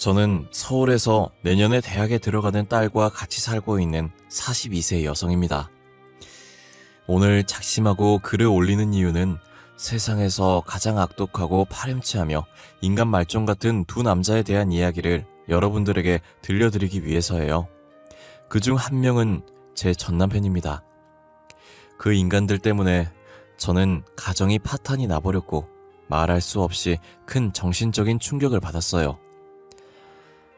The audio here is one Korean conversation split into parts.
저는 서울에서 내년에 대학에 들어가는 딸과 같이 살고 있는 42세 여성입니다. 오늘 작심하고 글을 올리는 이유는 세상에서 가장 악독하고 파렴치하며 인간 말종 같은 두 남자에 대한 이야기를 여러분들에게 들려드리기 위해서예요. 그중 한 명은 제 전남편입니다. 그 인간들 때문에 저는 가정이 파탄이 나버렸고 말할 수 없이 큰 정신적인 충격을 받았어요.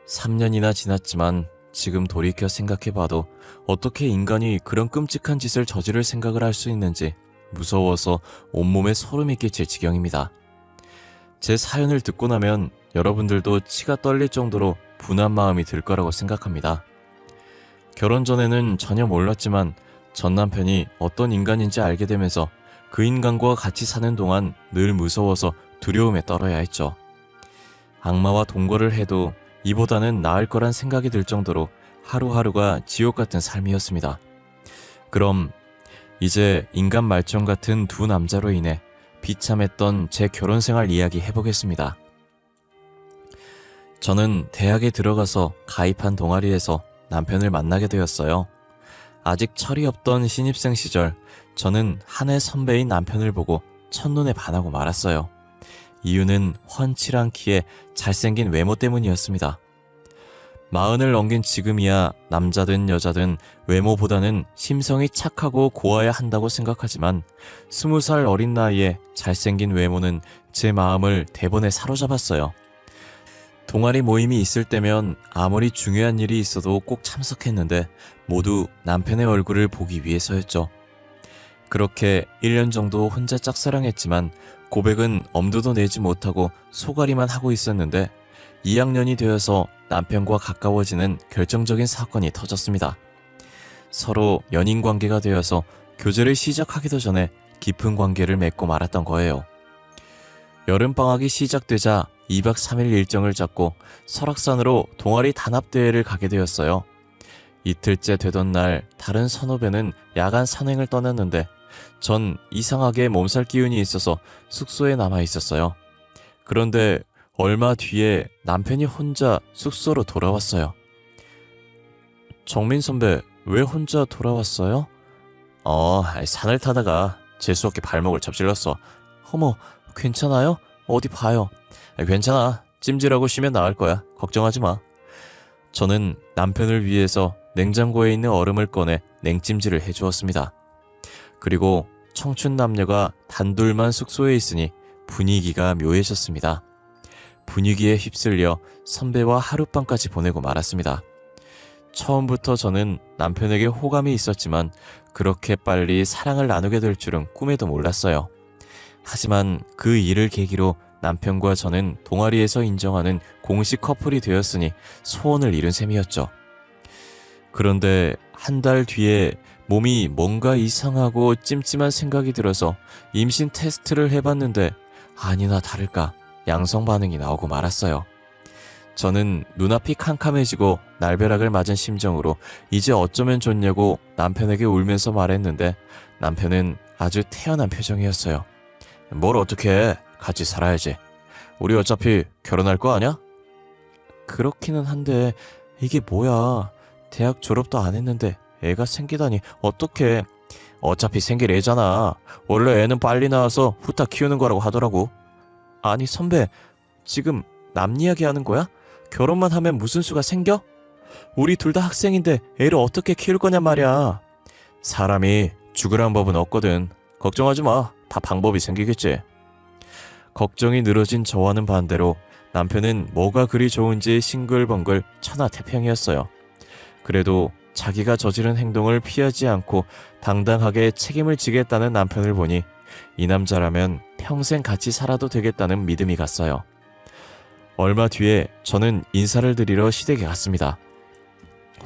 3년이나 지났지만 지금 돌이켜 생각해봐도 어떻게 인간이 그런 끔찍한 짓을 저지를 생각을 할 수 있는지 무서워서 온몸에 소름이 끼칠 지경입니다. 제 사연을 듣고 나면 여러분들도 치가 떨릴 정도로 분한 마음이 들 거라고 생각합니다. 결혼 전에는 전혀 몰랐지만 전 남편이 어떤 인간인지 알게 되면서 그 인간과 같이 사는 동안 늘 무서워서 두려움에 떨어야 했죠. 악마와 동거를 해도 이보다는 나을 거란 생각이 들 정도로 하루하루가 지옥 같은 삶이었습니다. 그럼 이제 인간 말종 같은 두 남자로 인해 비참했던 제 결혼 생활 이야기 해보겠습니다. 저는 대학에 들어가서 가입한 동아리에서 남편을 만나게 되었어요. 아직 철이 없던 신입생 시절 저는 한 해 선배인 남편을 보고 첫눈에 반하고 말았어요. 이유는 훤칠한 키에 잘생긴 외모 때문이었습니다. 40을 넘긴 지금이야 남자든 여자든 외모보다는 심성이 착하고 고와야 한다고 생각하지만 20살 어린 나이에 잘생긴 외모는 제 마음을 대번에 사로잡았어요. 동아리 모임이 있을 때면 아무리 중요한 일이 있어도 꼭 참석했는데 모두 남편의 얼굴을 보기 위해서였죠. 그렇게 1년 정도 혼자 짝사랑했지만 고백은 엄두도 내지 못하고 소가리만 하고 있었는데 2학년이 되어서 남편과 가까워지는 결정적인 사건이 터졌습니다. 서로 연인 관계가 되어서 교제를 시작하기도 전에 깊은 관계를 맺고 말았던 거예요. 여름방학이 시작되자 2박 3일 일정을 잡고 설악산으로 동아리 단합대회를 가게 되었어요. 이틀째 되던 날 다른 선후배는 야간 산행을 떠났는데 전 이상하게 몸살 기운이 있어서 숙소에 남아 있었어요. 그런데 얼마 뒤에 남편이 혼자 숙소로 돌아왔어요. 정민 선배, 왜 혼자 돌아왔어요? 산을 타다가 재수없게 발목을 접질렀어. 어머, 괜찮아요? 어디 봐요. 괜찮아. 찜질하고 쉬면 나을 거야. 걱정하지 마. 저는 남편을 위해서 냉장고에 있는 얼음을 꺼내 냉찜질을 해주었습니다. 그리고 청춘 남녀가 단둘만 숙소에 있으니 분위기가 묘해졌습니다. 분위기에 휩쓸려 선배와 하룻밤까지 보내고 말았습니다. 처음부터 저는 남편에게 호감이 있었지만 그렇게 빨리 사랑을 나누게 될 줄은 꿈에도 몰랐어요. 하지만 그 일을 계기로 남편과 저는 동아리에서 인정하는 공식 커플이 되었으니 소원을 이룬 셈이었죠. 그런데 한 달 뒤에 몸이 뭔가 이상하고 찜찜한 생각이 들어서 임신 테스트를 해봤는데 아니나 다를까 양성 반응이 나오고 말았어요. 저는 눈앞이 캄캄해지고 날벼락을 맞은 심정으로 이제 어쩌면 좋냐고 남편에게 울면서 말했는데 남편은 아주 태연한 표정이었어요. 뭘 어떻게 해? 같이 살아야지. 우리 어차피 결혼할 거 아냐? 그렇기는 한데 이게 뭐야. 대학 졸업도 안 했는데 애가 생기다니 어떡해. 어차피 생길 애잖아. 원래 애는 빨리 낳아서 후딱 키우는 거라고 하더라고. 아니 선배, 지금 남 이야기 하는 거야? 결혼만 하면 무슨 수가 생겨? 우리 둘 다 학생인데 애를 어떻게 키울 거냐 말이야. 사람이 죽으란 법은 없거든. 걱정하지 마. 다 방법이 생기겠지. 걱정이 늘어진 저와는 반대로 남편은 뭐가 그리 좋은지 싱글벙글 천하태평이었어요. 그래도 자기가 저지른 행동을 피하지 않고 당당하게 책임을 지겠다는 남편을 보니 이 남자라면 평생 같이 살아도 되겠다는 믿음이 갔어요. 얼마 뒤에 저는 인사를 드리러 시댁에 갔습니다.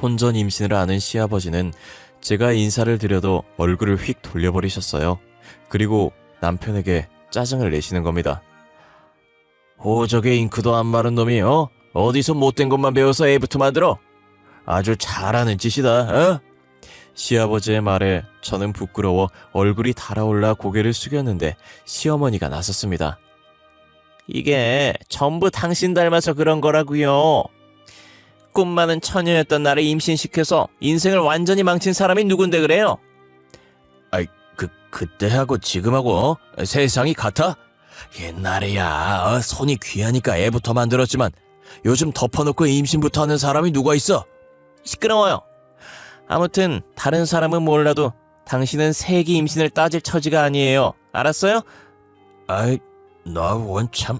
혼전 임신을 아는 시아버지는 제가 인사를 드려도 얼굴을 휙 돌려버리셨어요. 그리고 남편에게 짜증을 내시는 겁니다. 호적에 잉크도 안 마른 놈이 어디서 못된 것만 배워서 애부터 만들어? 아주 잘하는 짓이다. 시아버지의 말에 저는 부끄러워 얼굴이 달아올라 고개를 숙였는데 시어머니가 나섰습니다. 이게 전부 당신 닮아서 그런 거라고요. 꿈 많은 처녀였던 나를 임신시켜서 인생을 완전히 망친 사람이 누군데 그래요? 아이, 그때하고 지금하고 세상이 같아? 옛날에야 손이 귀하니까 애부터 만들었지만 요즘 덮어놓고 임신부터 하는 사람이 누가 있어? 시끄러워요. 아무튼 다른 사람은 몰라도 당신은 세기 임신을 따질 처지가 아니에요. 알았어요? 아이, 나 원참...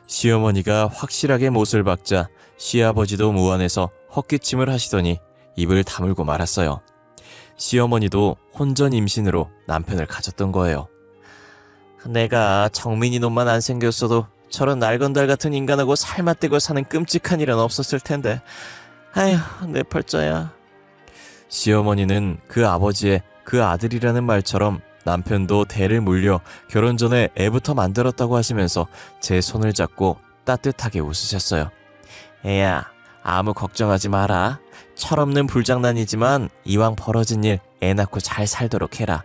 시어머니가 확실하게 못을 박자 시아버지도 무안해서 헛기침을 하시더니 입을 다물고 말았어요. 시어머니도 혼전 임신으로 남편을 가졌던 거예요. 내가 정민이 놈만 안 생겼어도 저런 날건달 같은 인간하고 살맛대고 사는 끔찍한 일은 없었을 텐데. 아휴, 내 팔자야. 시어머니는 그 아버지의 그 아들이라는 말처럼 남편도 대를 물려 결혼 전에 애부터 만들었다고 하시면서 제 손을 잡고 따뜻하게 웃으셨어요. 애야, 아무 걱정하지 마라. 철없는 불장난이지만 이왕 벌어진 일 애 낳고 잘 살도록 해라.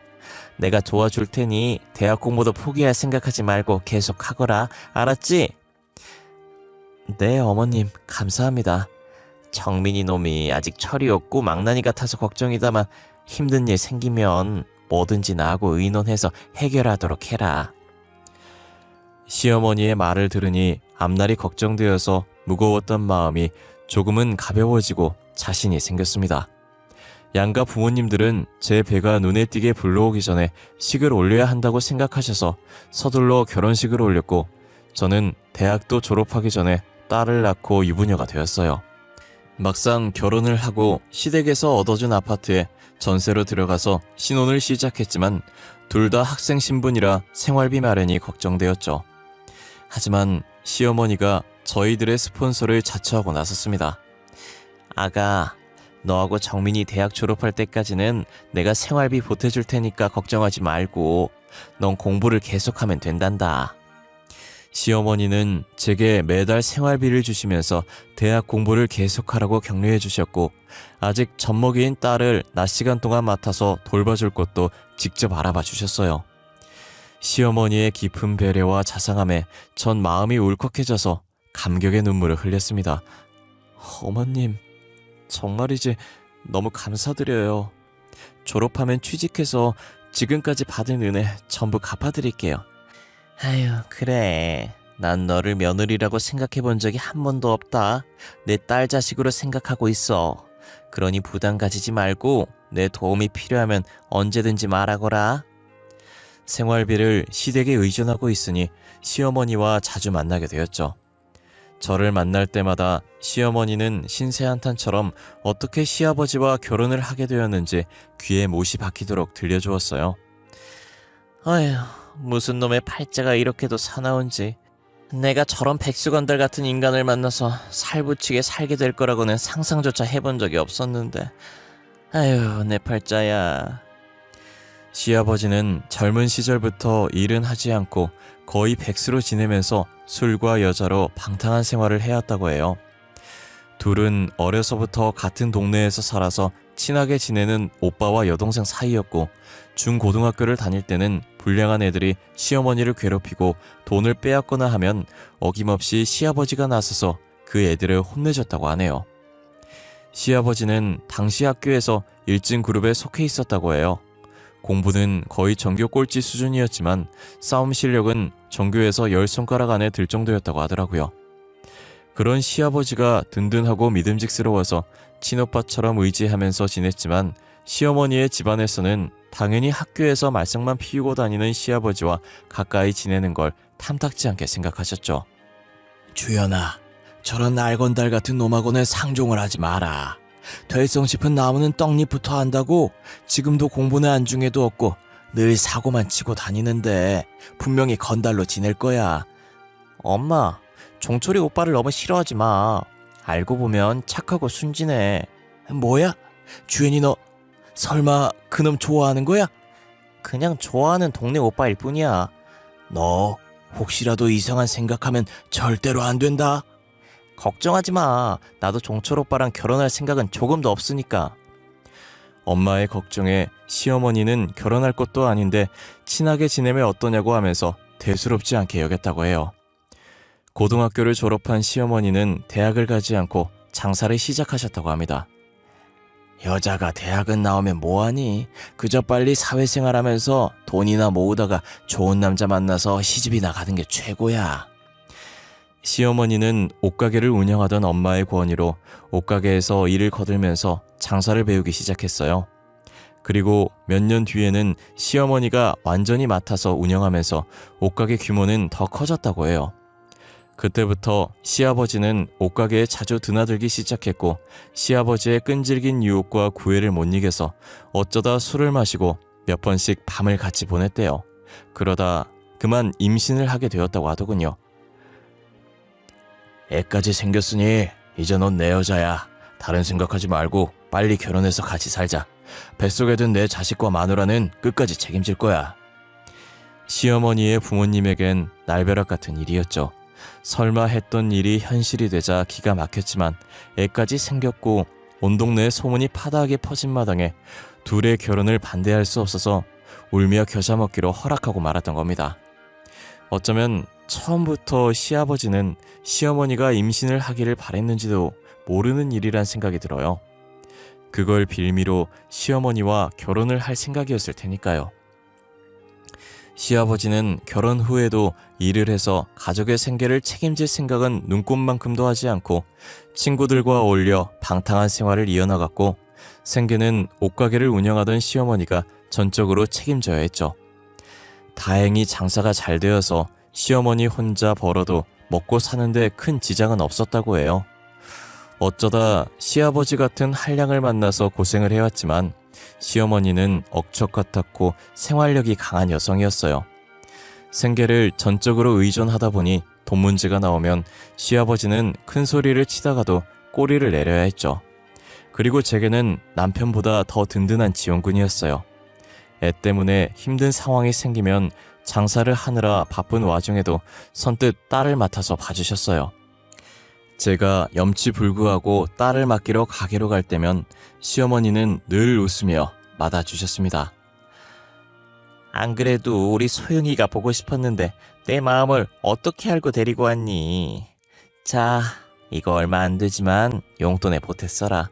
내가 도와줄 테니 대학 공부도 포기할 생각하지 말고 계속 하거라. 알았지? 네, 어머님, 감사합니다. 정민이 놈이 아직 철이 없고 망나니 같아서 걱정이다만 힘든 일 생기면 뭐든지 나하고 의논해서 해결하도록 해라. 시어머니의 말을 들으니 앞날이 걱정되어서 무거웠던 마음이 조금은 가벼워지고 자신이 생겼습니다. 양가 부모님들은 제 배가 눈에 띄게 불러오기 전에 식을 올려야 한다고 생각하셔서 서둘러 결혼식을 올렸고 저는 대학도 졸업하기 전에 딸을 낳고 유부녀가 되었어요. 막상 결혼을 하고 시댁에서 얻어준 아파트에 전세로 들어가서 신혼을 시작했지만 둘 다 학생 신분이라 생활비 마련이 걱정되었죠. 하지만 시어머니가 저희들의 스폰서를 자처하고 나섰습니다. 아가, 너하고 정민이 대학 졸업할 때까지는 내가 생활비 보태줄 테니까 걱정하지 말고 넌 공부를 계속하면 된단다. 시어머니는 제게 매달 생활비를 주시면서 대학 공부를 계속하라고 격려해 주셨고 아직 젖먹이인 딸을 낮 시간 동안 맡아서 돌봐줄 것도 직접 알아봐 주셨어요. 시어머니의 깊은 배려와 자상함에 전 마음이 울컥해져서 감격의 눈물을 흘렸습니다. 어머님, 정말이지 너무 감사드려요. 졸업하면 취직해서 지금까지 받은 은혜 전부 갚아드릴게요. 아유, 그래. 난 너를 며느리라고 생각해 본 적이 한 번도 없다. 내 딸 자식으로 생각하고 있어. 그러니 부담 가지지 말고 내 도움이 필요하면 언제든지 말하거라. 생활비를 시댁에 의존하고 있으니 시어머니와 자주 만나게 되었죠. 저를 만날 때마다 시어머니는 신세한탄처럼 어떻게 시아버지와 결혼을 하게 되었는지 귀에 못이 박히도록 들려주었어요. 아휴, 무슨 놈의 팔자가 이렇게도 사나운지. 내가 저런 백수건달 같은 인간을 만나서 살부치게 살게 될 거라고는 상상조차 해본 적이 없었는데. 아휴, 내 팔자야. 시아버지는 젊은 시절부터 일은 하지 않고 거의 백수로 지내면서 술과 여자로 방탕한 생활을 해왔다고 해요. 둘은 어려서부터 같은 동네에서 살아서 친하게 지내는 오빠와 여동생 사이였고 중고등학교를 다닐 때는 불량한 애들이 시어머니를 괴롭히고 돈을 빼앗거나 하면 어김없이 시아버지가 나서서 그 애들을 혼내줬다고 하네요. 시아버지는 당시 학교에서 1등 그룹에 속해 있었다고 해요. 공부는 거의 전교 꼴찌 수준이었지만 싸움 실력은 전교에서 10손가락 안에 들 정도였다고 하더라고요. 그런 시아버지가 든든하고 믿음직스러워서 친오빠처럼 의지하면서 지냈지만 시어머니의 집안에서는 당연히 학교에서 말썽만 피우고 다니는 시아버지와 가까이 지내는 걸 탐탁지 않게 생각하셨죠. 주연아, 저런 날건달 같은 놈하고는 상종을 하지 마라. 될성 싶은 나무는 떡잎부터 한다고. 지금도 공부는 안중에도 없고 늘 사고만 치고 다니는데 분명히 건달로 지낼 거야. 엄마, 종철이 오빠를 너무 싫어하지 마. 알고 보면 착하고 순진해. 뭐야? 주연이 너 설마 그놈 좋아하는 거야? 그냥 좋아하는 동네 오빠일 뿐이야. 너 혹시라도 이상한 생각하면 절대로 안 된다. 걱정하지 마. 나도 종철 오빠랑 결혼할 생각은 조금도 없으니까. 엄마의 걱정에 시어머니는 결혼할 것도 아닌데 친하게 지내면 어떠냐고 하면서 대수롭지 않게 여겼다고 해요. 고등학교를 졸업한 시어머니는 대학을 가지 않고 장사를 시작하셨다고 합니다. 여자가 대학은 나오면 뭐하니? 그저 빨리 사회생활하면서 돈이나 모으다가 좋은 남자 만나서 시집이나 가는 게 최고야. 시어머니는 옷가게를 운영하던 엄마의 권유로 옷가게에서 일을 거들면서 장사를 배우기 시작했어요. 그리고 몇 년 뒤에는 시어머니가 완전히 맡아서 운영하면서 옷가게 규모는 더 커졌다고 해요. 그때부터 시아버지는 옷가게에 자주 드나들기 시작했고 시아버지의 끈질긴 유혹과 구애를 못 이겨서 어쩌다 술을 마시고 몇 번씩 밤을 같이 보냈대요. 그러다 그만 임신을 하게 되었다고 하더군요. 애까지 생겼으니 이제 넌 내 여자야. 다른 생각하지 말고 빨리 결혼해서 같이 살자. 뱃속에 든 내 자식과 마누라는 끝까지 책임질 거야. 시어머니의 부모님에겐 날벼락 같은 일이었죠. 설마 했던 일이 현실이 되자 기가 막혔지만 애까지 생겼고 온 동네에 소문이 파다하게 퍼진 마당에 둘의 결혼을 반대할 수 없어서 울며 겨자 먹기로 허락하고 말았던 겁니다. 어쩌면 처음부터 시아버지는 시어머니가 임신을 하기를 바랬는지도 모르는 일이란 생각이 들어요. 그걸 빌미로 시어머니와 결혼을 할 생각이었을 테니까요. 시아버지는 결혼 후에도 일을 해서 가족의 생계를 책임질 생각은 눈꼽만큼도 하지 않고 친구들과 어울려 방탕한 생활을 이어나갔고 생계는 옷가게를 운영하던 시어머니가 전적으로 책임져야 했죠. 다행히 장사가 잘 되어서 시어머니 혼자 벌어도 먹고 사는데 큰 지장은 없었다고 해요. 어쩌다 시아버지 같은 한량을 만나서 고생을 해왔지만 시어머니는 억척 같았고 생활력이 강한 여성이었어요. 생계를 전적으로 의존하다 보니 돈 문제가 나오면 시아버지는 큰 소리를 치다가도 꼬리를 내려야 했죠. 그리고 제게는 남편보다 더 든든한 지원군이었어요. 애 때문에 힘든 상황이 생기면 장사를 하느라 바쁜 와중에도 선뜻 딸을 맡아서 봐주셨어요. 제가 염치불구하고 딸을 맡기러 가게로 갈 때면 시어머니는 늘 웃으며 맞아주셨습니다. 안 그래도 우리 소영이가 보고 싶었는데 내 마음을 어떻게 알고 데리고 왔니? 자, 이거 얼마 안 되지만 용돈에 보태 써라.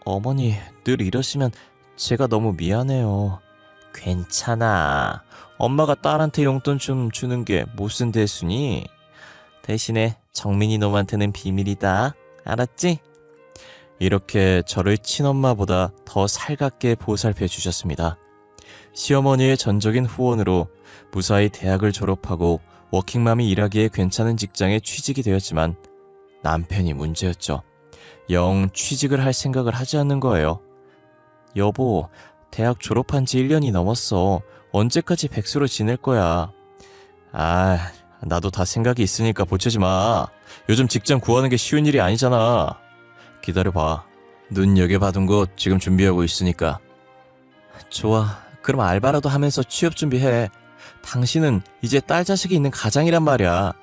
어머니, 늘 이러시면 제가 너무 미안해요. 괜찮아. 엄마가 딸한테 용돈 좀 주는 게 무슨 대수니? 대신에 정민이 놈한테는 비밀이다. 알았지? 이렇게 저를 친엄마보다 더 살갑게 보살펴 주셨습니다. 시어머니의 전적인 후원으로 무사히 대학을 졸업하고 워킹맘이 일하기에 괜찮은 직장에 취직이 되었지만 남편이 문제였죠. 영 취직을 할 생각을 하지 않는 거예요. 여보, 대학 졸업한 지 1년이 넘었어. 언제까지 백수로 지낼 거야. 나도 다 생각이 있으니까 보채지 마. 요즘 직장 구하는 게 쉬운 일이 아니잖아. 기다려봐. 눈여겨봐둔 곳 지금 준비하고 있으니까. 좋아. 그럼 알바라도 하면서 취업 준비해. 당신은 이제 딸 자식이 있는 가장이란 말이야.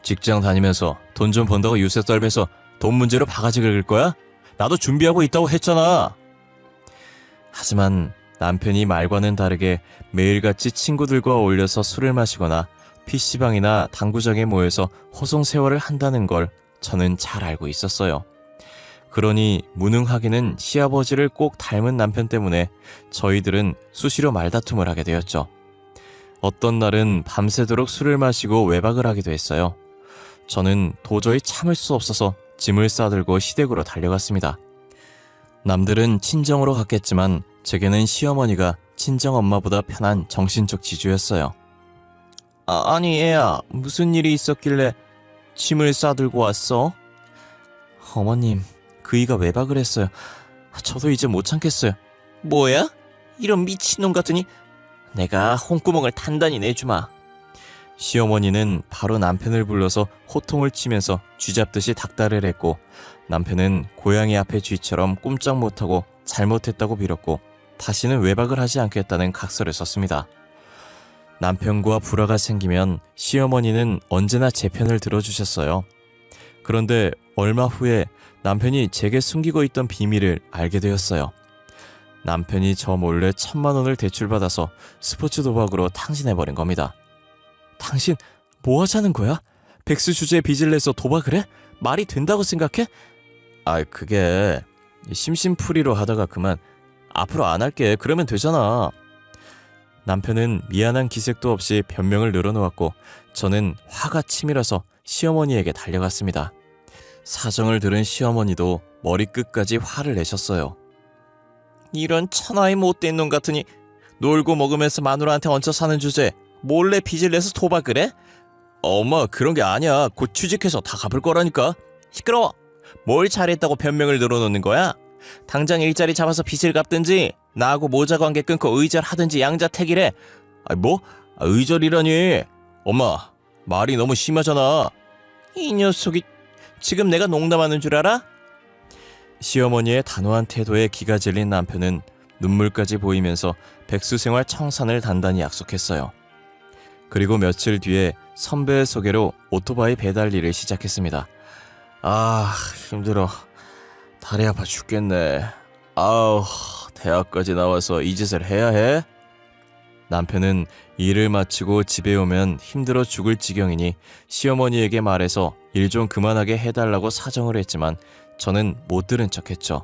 직장 다니면서 돈 좀 번다고 유세 떨면서 돈 문제로 바가지 긁을 거야? 나도 준비하고 있다고 했잖아. 하지만 남편이 말과는 다르게 매일같이 친구들과 어울려서 술을 마시거나 PC방이나 당구장에 모여서 호송세월을 한다는 걸 저는 잘 알고 있었어요. 그러니 무능하게는 시아버지를 꼭 닮은 남편 때문에 저희들은 수시로 말다툼을 하게 되었죠. 어떤 날은 밤새도록 술을 마시고 외박을 하기도 했어요. 저는 도저히 참을 수 없어서 짐을 싸들고 시댁으로 달려갔습니다. 남들은 친정으로 갔겠지만 제게는 시어머니가 친정엄마보다 편한 정신적 지주였어요. 아니 애야, 무슨 일이 있었길래 짐을 싸들고 왔어? 어머님, 그이가 외박을 했어요. 저도 이제 못 참겠어요. 뭐야? 이런 미친놈 같으니 내가 홍구멍을 단단히 내주마. 시어머니는 바로 남편을 불러서 호통을 치면서 쥐잡듯이 닥달을 했고 남편은 고양이 앞에 쥐처럼 꼼짝 못하고 잘못했다고 빌었고 다시는 외박을 하지 않겠다는 각서를 썼습니다. 남편과 불화가 생기면 시어머니는 언제나 제 편을 들어주셨어요. 그런데 얼마 후에 남편이 제게 숨기고 있던 비밀을 알게 되었어요. 남편이 저 몰래 1,000만 원을 대출받아서 스포츠 도박으로 탕진해버린 겁니다. 당신 뭐 하자는 거야? 백수 주제에 빚을 내서 도박을 해? 말이 된다고 생각해? 그게 심심풀이로 하다가 그만. 앞으로 안 할게. 그러면 되잖아. 남편은 미안한 기색도 없이 변명을 늘어놓았고 저는 화가 치밀어서 시어머니에게 달려갔습니다. 사정을 들은 시어머니도 머리끝까지 화를 내셨어요. 이런 천하의 못된 놈 같으니 놀고 먹으면서 마누라한테 얹혀 사는 주제에 몰래 빚을 내서 도박을 해? 엄마, 그런 게 아니야. 곧 취직해서 다 갚을 거라니까. 시끄러워. 뭘 잘했다고 변명을 늘어놓는 거야? 당장 일자리 잡아서 빚을 갚든지 나하고 모자 관계 끊고 의절하든지 양자택일해. 뭐? 의절이라니. 엄마, 말이 너무 심하잖아. 이 녀석이 지금 내가 농담하는 줄 알아? 시어머니의 단호한 태도에 기가 질린 남편은 눈물까지 보이면서 백수생활 청산을 단단히 약속했어요. 그리고 며칠 뒤에 선배의 소개로 오토바이 배달 일을 시작했습니다. 힘들어. 다리 아파 죽겠네. 대학까지 나와서 이 짓을 해야 해? 남편은 일을 마치고 집에 오면 힘들어 죽을 지경이니 시어머니에게 말해서 일 좀 그만하게 해달라고 사정을 했지만 저는 못 들은 척했죠.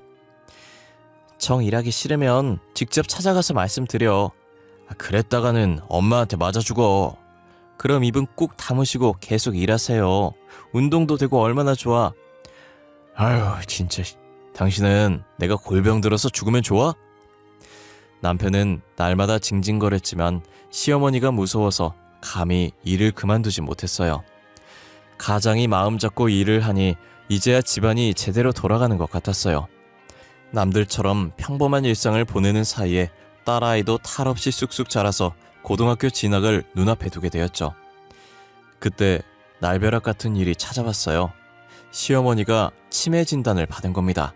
정 일하기 싫으면 직접 찾아가서 말씀드려. 그랬다가는 엄마한테 맞아 죽어. 그럼 입은 꾹 다무시고 계속 일하세요. 운동도 되고 얼마나 좋아. 진짜. 당신은 내가 골병 들어서 죽으면 좋아? 남편은 날마다 징징거렸지만 시어머니가 무서워서 감히 일을 그만두지 못했어요. 가장이 마음 잡고 일을 하니 이제야 집안이 제대로 돌아가는 것 같았어요. 남들처럼 평범한 일상을 보내는 사이에 딸아이도 탈없이 쑥쑥 자라서 고등학교 진학을 눈앞에 두게 되었죠. 그때 날벼락 같은 일이 찾아왔어요. 시어머니가 치매 진단을 받은 겁니다.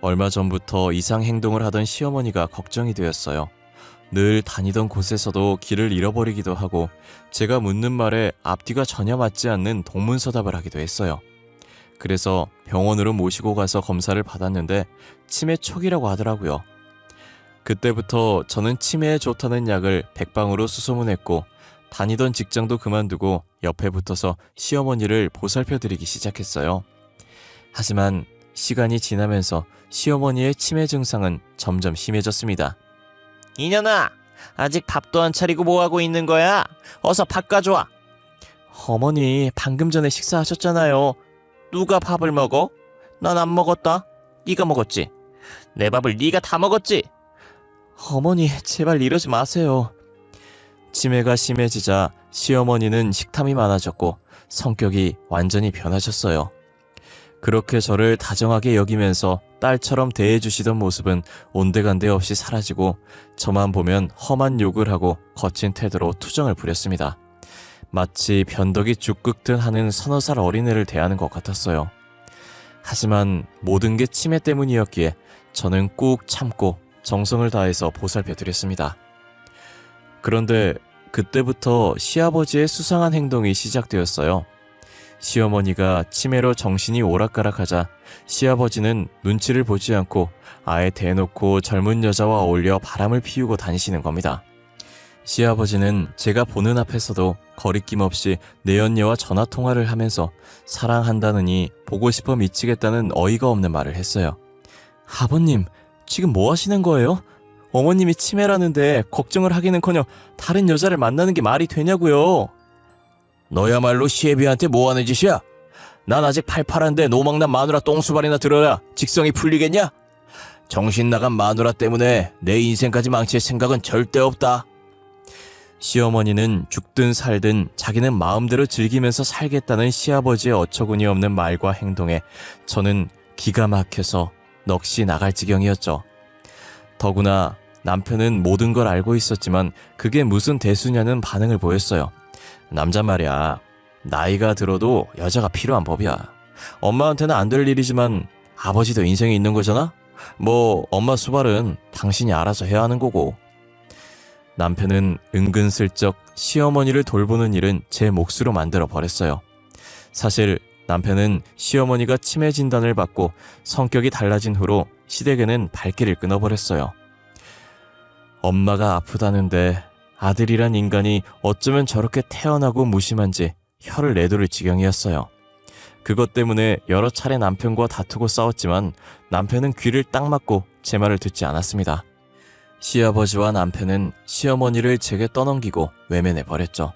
얼마 전부터 이상 행동을 하던 시어머니가 걱정이 되었어요. 늘 다니던 곳에서도 길을 잃어버리기도 하고 제가 묻는 말에 앞뒤가 전혀 맞지 않는 동문서답을 하기도 했어요. 그래서 병원으로 모시고 가서 검사를 받았는데 치매 초기라고 하더라고요. 그때부터 저는 치매에 좋다는 약을 백방으로 수소문했고 다니던 직장도 그만두고 옆에 붙어서 시어머니를 보살펴드리기 시작했어요. 하지만 시간이 지나면서 시어머니의 치매 증상은 점점 심해졌습니다. 이년아, 아직 밥도 안 차리고 뭐하고 있는 거야? 어서 밥 가져와. 어머니, 방금 전에 식사하셨잖아요. 누가 밥을 먹어? 난 안 먹었다. 네가 먹었지? 내 밥을 네가 다 먹었지? 어머니, 제발 이러지 마세요. 치매가 심해지자 시어머니는 식탐이 많아졌고 성격이 완전히 변하셨어요. 그렇게 저를 다정하게 여기면서 딸처럼 대해주시던 모습은 온데간데 없이 사라지고 저만 보면 험한 욕을 하고 거친 태도로 투정을 부렸습니다. 마치 변덕이 죽 긁듯 하는 서너 살 어린애를 대하는 것 같았어요. 하지만 모든 게 치매 때문이었기에 저는 꾹 참고 정성을 다해서 보살펴드렸습니다. 그런데 그때부터 시아버지의 수상한 행동이 시작되었어요. 시어머니가 치매로 정신이 오락가락하자 시아버지는 눈치를 보지 않고 아예 대놓고 젊은 여자와 어울려 바람을 피우고 다니시는 겁니다. 시아버지는 제가 보는 앞에서도 거리낌 없이 내연녀와 전화통화를 하면서 사랑한다느니 보고 싶어 미치겠다는 어이가 없는 말을 했어요. 아버님, 지금 뭐 하시는 거예요? 어머님이 치매라는데 걱정을 하기는커녕 다른 여자를 만나는 게 말이 되냐고요. 너야말로 시애비한테 뭐하는 짓이야? 난 아직 팔팔한데 노망난 마누라 똥수발이나 들어야 직성이 풀리겠냐? 정신 나간 마누라 때문에 내 인생까지 망칠 생각은 절대 없다. 시어머니는 죽든 살든 자기는 마음대로 즐기면서 살겠다는 시아버지의 어처구니 없는 말과 행동에 저는 기가 막혀서 넋이 나갈 지경이었죠. 더구나 남편은 모든 걸 알고 있었지만 그게 무슨 대수냐는 반응을 보였어요. 남자 말이야, 나이가 들어도 여자가 필요한 법이야. 엄마한테는 안 될 일이지만 아버지도 인생이 있는 거잖아? 뭐 엄마 수발은 당신이 알아서 해야 하는 거고. 남편은 은근슬쩍 시어머니를 돌보는 일은 제 몫으로 만들어 버렸어요. 사실 남편은 시어머니가 치매 진단을 받고 성격이 달라진 후로 시댁에는 발길을 끊어버렸어요. 엄마가 아프다는데 아들이란 인간이 어쩌면 저렇게 태연하고 무심한지 혀를 내두를 지경이었어요. 그것 때문에 여러 차례 남편과 다투고 싸웠지만 남편은 귀를 딱 막고 제 말을 듣지 않았습니다. 시아버지와 남편은 시어머니를 제게 떠넘기고 외면해버렸죠.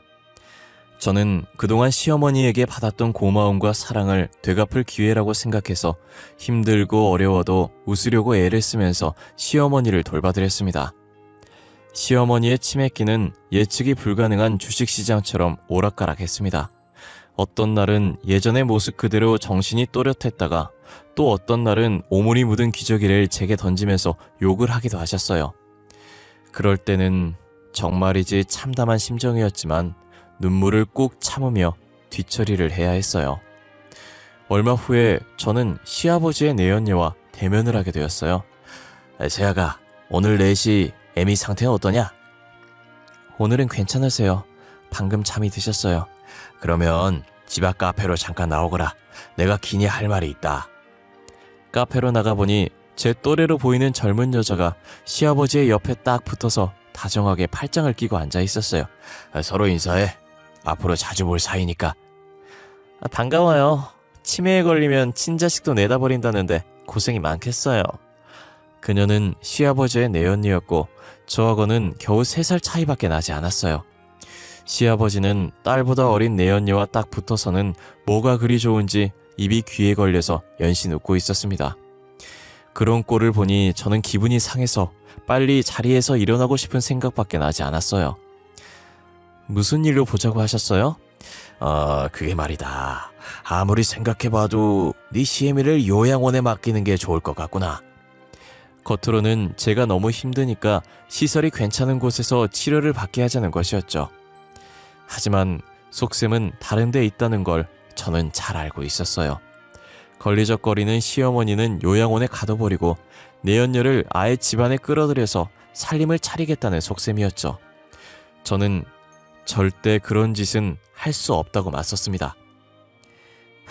저는 그동안 시어머니에게 받았던 고마움과 사랑을 되갚을 기회라고 생각해서 힘들고 어려워도 웃으려고 애를 쓰면서 시어머니를 돌봐드렸습니다. 시어머니의 치매기는 예측이 불가능한 주식시장처럼 오락가락했습니다. 어떤 날은 예전의 모습 그대로 정신이 또렷했다가 또 어떤 날은 오물이 묻은 기저귀를 제게 던지면서 욕을 하기도 하셨어요. 그럴 때는 정말이지 참담한 심정이었지만 눈물을 꾹 참으며 뒤처리를 해야 했어요. 얼마 후에 저는 시아버지의 내연녀와 대면을 하게 되었어요. 세아가, 오늘 4시 애미 상태는 어떠냐? 오늘은 괜찮으세요. 방금 잠이 드셨어요. 그러면 집 앞 카페로 잠깐 나오거라. 내가 기니 할 말이 있다. 카페로 나가보니 제 또래로 보이는 젊은 여자가 시아버지의 옆에 딱 붙어서 다정하게 팔짱을 끼고 앉아 있었어요. 서로 인사해. 앞으로 자주 볼 사이니까. 반가워요. 치매에 걸리면 친자식도 내다버린다는데 고생이 많겠어요. 그녀는 시아버지의 내연녀였고 저하고는 겨우 3살 차이밖에 나지 않았어요. 시아버지는 딸보다 어린 내연녀와 딱 붙어서는 뭐가 그리 좋은지 입이 귀에 걸려서 연신 웃고 있었습니다. 그런 꼴을 보니 저는 기분이 상해서 빨리 자리에서 일어나고 싶은 생각밖에 나지 않았어요. 무슨 일로 보자고 하셨어요? 그게 말이다. 아무리 생각해봐도 네 시애미를 요양원에 맡기는 게 좋을 것 같구나. 겉으로는 제가 너무 힘드니까 시설이 괜찮은 곳에서 치료를 받게 하자는 것이었죠. 하지만 속셈은 다른 데 있다는 걸 저는 잘 알고 있었어요. 걸리적거리는 시어머니는 요양원에 가둬버리고 내연녀를 아예 집안에 끌어들여서 살림을 차리겠다는 속셈이었죠. 저는 절대 그런 짓은 할 수 없다고 맞섰습니다.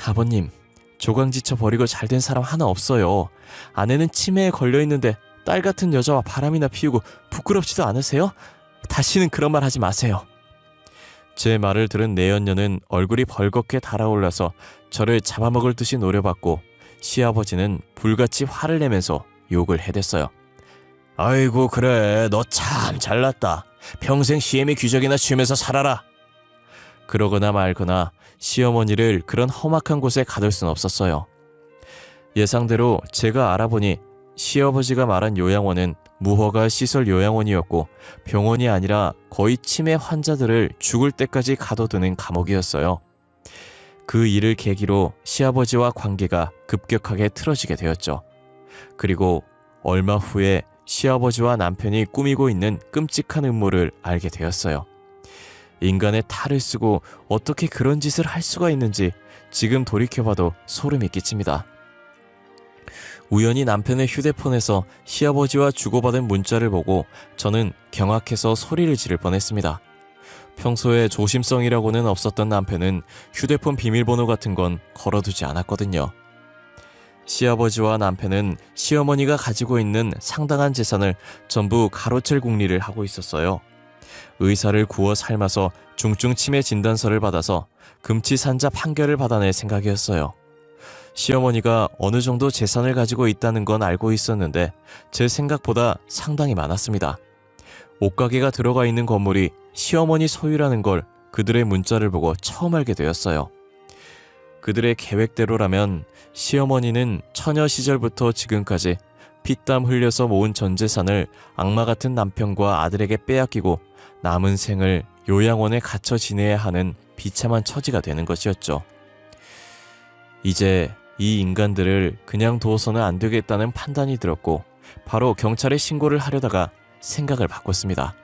아버님, 조강지쳐 버리고 잘된 사람 하나 없어요. 아내는 치매에 걸려있는데 딸 같은 여자와 바람이나 피우고 부끄럽지도 않으세요? 다시는 그런 말 하지 마세요. 제 말을 들은 내연녀는 얼굴이 벌겋게 달아올라서 저를 잡아먹을 듯이 노려봤고 시아버지는 불같이 화를 내면서 욕을 해댔어요. 아이고 그래, 너 참 잘났다. 평생 시애미 귀적이나 치우면서 살아라. 그러거나 말거나 시어머니를 그런 험악한 곳에 가둘 순 없었어요. 예상대로 제가 알아보니 시아버지가 말한 요양원은 무허가 시설 요양원이었고 병원이 아니라 거의 치매 환자들을 죽을 때까지 가둬두는 감옥이었어요. 그 일을 계기로 시아버지와 관계가 급격하게 틀어지게 되었죠. 그리고 얼마 후에 시아버지와 남편이 꾸미고 있는 끔찍한 음모를 알게 되었어요. 인간의 탈을 쓰고 어떻게 그런 짓을 할 수가 있는지 지금 돌이켜봐도 소름이 끼칩니다. 우연히 남편의 휴대폰에서 시아버지와 주고받은 문자를 보고 저는 경악해서 소리를 지를 뻔했습니다. 평소에 조심성이라고는 없었던 남편은 휴대폰 비밀번호 같은 건 걸어두지 않았거든요. 시아버지와 남편은 시어머니가 가지고 있는 상당한 재산을 전부 가로챌 궁리를 하고 있었어요. 의사를 구워 삶아서 중증 치매 진단서를 받아서 금치산자 판결을 받아낼 생각이었어요. 시어머니가 어느 정도 재산을 가지고 있다는 건 알고 있었는데 제 생각보다 상당히 많았습니다. 옷가게가 들어가 있는 건물이 시어머니 소유라는 걸 그들의 문자를 보고 처음 알게 되었어요. 그들의 계획대로라면 시어머니는 처녀 시절부터 지금까지 피땀 흘려서 모은 전 재산을 악마 같은 남편과 아들에게 빼앗기고 남은 생을 요양원에 갇혀 지내야 하는 비참한 처지가 되는 것이었죠. 이제 이 인간들을 그냥 둬서는 안 되겠다는 판단이 들었고 바로 경찰에 신고를 하려다가 생각을 바꿨습니다.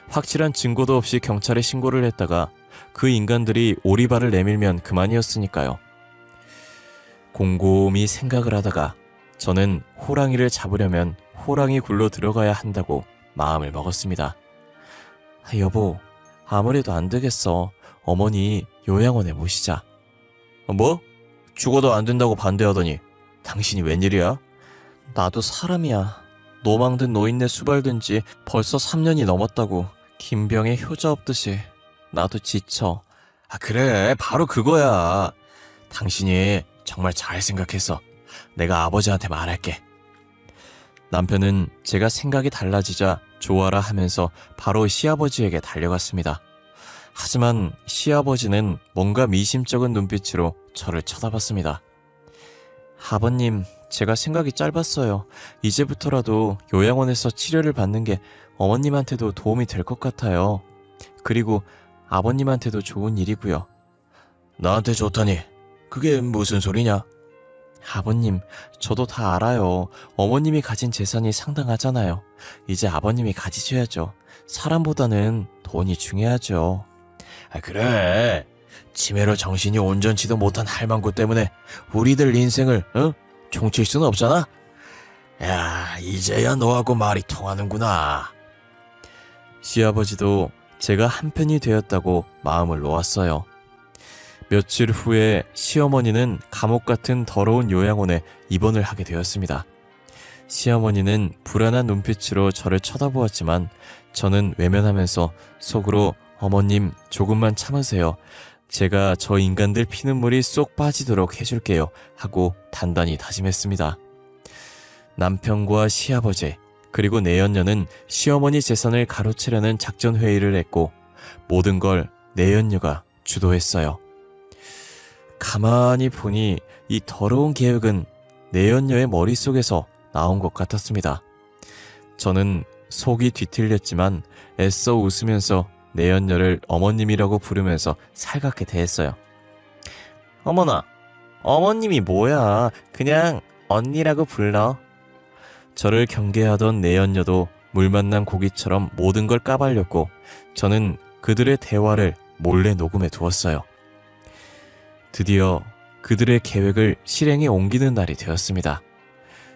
확실한 증거도 없이 경찰에 신고를 했다가 그 인간들이 오리발을 내밀면 그만이었으니까요. 곰곰이 생각을 하다가 저는 호랑이를 잡으려면 호랑이 굴로 들어가야 한다고 마음을 먹었습니다. 여보, 아무래도 안 되겠어. 어머니 요양원에 모시자. 뭐? 죽어도 안 된다고 반대하더니 당신이 웬일이야? 나도 사람이야. 노망든 노인네 수발든 지 벌써 3년이 넘었다고. 김병에 효자 없듯이 나도 지쳐. 그래, 바로 그거야. 당신이 정말 잘 생각했어. 내가 아버지한테 말할게. 남편은 제가 생각이 달라지자 좋아라 하면서 바로 시아버지에게 달려갔습니다. 하지만 시아버지는 뭔가 미심쩍은 눈빛으로 저를 쳐다봤습니다. 아버님, 제가 생각이 짧았어요. 이제부터라도 요양원에서 치료를 받는 게 어머님한테도 도움이 될 것 같아요. 그리고 아버님한테도 좋은 일이고요. 나한테 좋다니? 그게 무슨 소리냐? 아버님, 저도 다 알아요. 어머님이 가진 재산이 상당하잖아요. 이제 아버님이 가지셔야죠. 사람보다는 돈이 중요하죠. 그래. 치매로 정신이 온전치도 못한 할망구 때문에 우리들 인생을 종칠 수는 없잖아. 야, 이제야 너하고 말이 통하는구나. 시아버지도 제가 한편이 되었다고 마음을 놓았어요. 며칠 후에 시어머니는 감옥 같은 더러운 요양원에 입원을 하게 되었습니다. 시어머니는 불안한 눈빛으로 저를 쳐다보았지만 저는 외면하면서 속으로 어머님 조금만 참으세요. 제가 저 인간들 피눈물이 쏙 빠지도록 해줄게요 하고 단단히 다짐했습니다. 남편과 시아버지 그리고 내연녀는 시어머니 재산을 가로채려는 작전 회의를 했고 모든 걸 내연녀가 주도했어요. 가만히 보니 이 더러운 계획은 내연녀의 머릿속에서 나온 것 같았습니다. 저는 속이 뒤틀렸지만 애써 웃으면서 내연녀를 어머님이라고 부르면서 살갑게 대했어요. 어머나, 어머님이 뭐야. 그냥 언니라고 불러. 저를 경계하던 내연녀도 물 만난 고기처럼 모든 걸 까발렸고 저는 그들의 대화를 몰래 녹음해 두었어요. 드디어 그들의 계획을 실행에 옮기는 날이 되었습니다.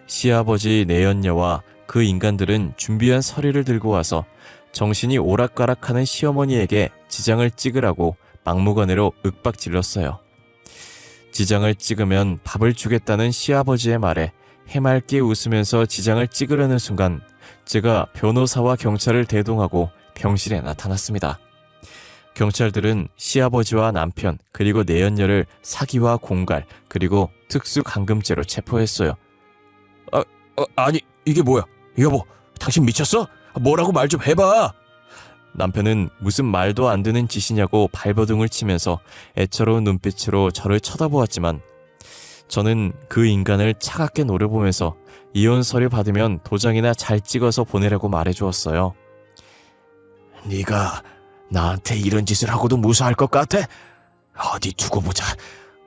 시아버지 내연녀와 그 인간들은 준비한 서류를 들고 와서 정신이 오락가락하는 시어머니에게 지장을 찍으라고 막무가내로 윽박질렀어요. 지장을 찍으면 밥을 주겠다는 시아버지의 말에 해맑게 웃으면서 지장을 찍으려는 순간 제가 변호사와 경찰을 대동하고 병실에 나타났습니다. 경찰들은 시아버지와 남편 그리고 내연녀를 사기와 공갈 그리고 특수감금죄로 체포했어요. 아니 이게 뭐야? 여보, 당신 미쳤어? 뭐라고 말 좀 해봐. 남편은 무슨 말도 안 되는 짓이냐고 발버둥을 치면서 애처로운 눈빛으로 저를 쳐다보았지만 저는 그 인간을 차갑게 노려보면서 이혼 서류 받으면 도장이나 잘 찍어서 보내라고 말해주었어요. 네가 나한테 이런 짓을 하고도 무사할 것 같아? 어디 두고 보자.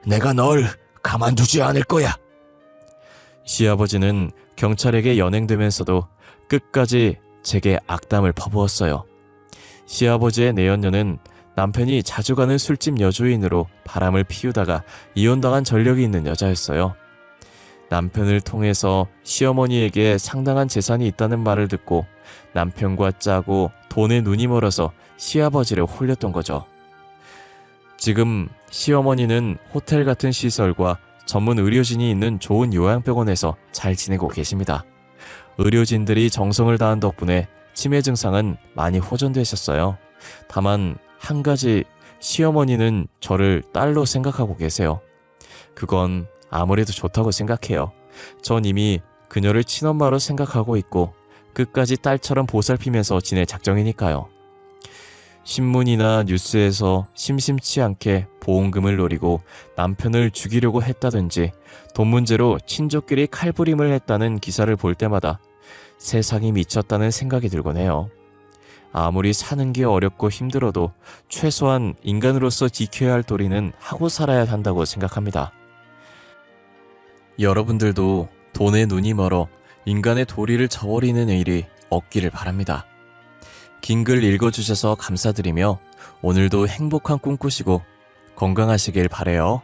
내가 널 가만두지 않을 거야. 시아버지는 경찰에게 연행되면서도 끝까지 제게 악담을 퍼부었어요. 시아버지의 내연녀는 남편이 자주 가는 술집 여주인으로 바람을 피우다가 이혼당한 전력이 있는 여자였어요. 남편을 통해서 시어머니에게 상당한 재산이 있다는 말을 듣고 남편과 짜고 돈에 눈이 멀어서 시아버지를 홀렸던 거죠. 지금 시어머니는 호텔 같은 시설과 전문 의료진이 있는 좋은 요양병원에서 잘 지내고 계십니다. 의료진들이 정성을 다한 덕분에 치매 증상은 많이 호전되셨어요. 다만 한 가지, 시어머니는 저를 딸로 생각하고 계세요. 그건 아무래도 좋다고 생각해요. 전 이미 그녀를 친엄마로 생각하고 있고 끝까지 딸처럼 보살피면서 지낼 작정이니까요. 신문이나 뉴스에서 심심치 않게 보험금을 노리고 남편을 죽이려고 했다든지 돈 문제로 친족끼리 칼부림을 했다는 기사를 볼 때마다 세상이 미쳤다는 생각이 들곤 해요. 아무리 사는 게 어렵고 힘들어도 최소한 인간으로서 지켜야 할 도리는 하고 살아야 한다고 생각합니다. 여러분들도 돈에 눈이 멀어 인간의 도리를 저버리는 일이 없기를 바랍니다. 긴 글 읽어주셔서 감사드리며 오늘도 행복한 꿈 꾸시고 건강하시길 바래요.